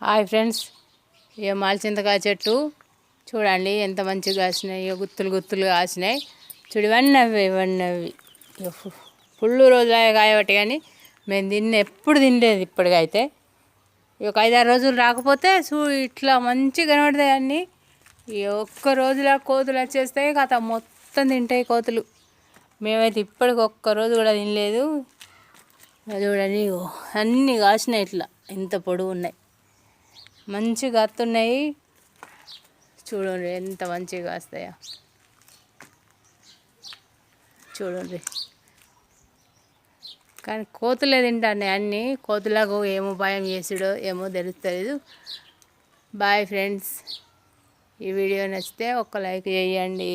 Hi friends, ఇక మాల్చింతకాయ చెట్టు చూడండి ఎంత మంచిగా కాసినాయి. ఇక గుత్తులు గుత్తులు కాసినాయి. చూడు ఇవన్నీ ఫుల్ రోజులు కాయబట్టి, కానీ మేము ఎప్పుడు తినలేదు ఇప్పటికైతే. ఒక 5-6 రోజులు రాకపోతే ఇట్లా మంచిగా కనబడతాయి అన్నీ. ఇక ఒక్క రోజులో కోతులు వచ్చేస్తాయి, కథ మొత్తం తింటాయి కోతులు. మేమైతే ఇప్పటికి ఒక్కరోజు కూడా తినలేదు. చూడండి అన్నీ కాసినాయి, ఇట్లా ఇంత పొడుగు ఉన్నాయి, మంచిగా కాస్తున్నాయి. చూడండి ఎంత మంచిగా కాస్తాయో చూడండి. కానీ కోతులే తింటాయి అన్నీ. కోతులకు ఏమో భయం చేసుడో ఏమో తెలుస్తలేదు. బాయ్ ఫ్రెండ్స్, ఈ వీడియో నచ్చితే ఒక లైక్ చేయండి.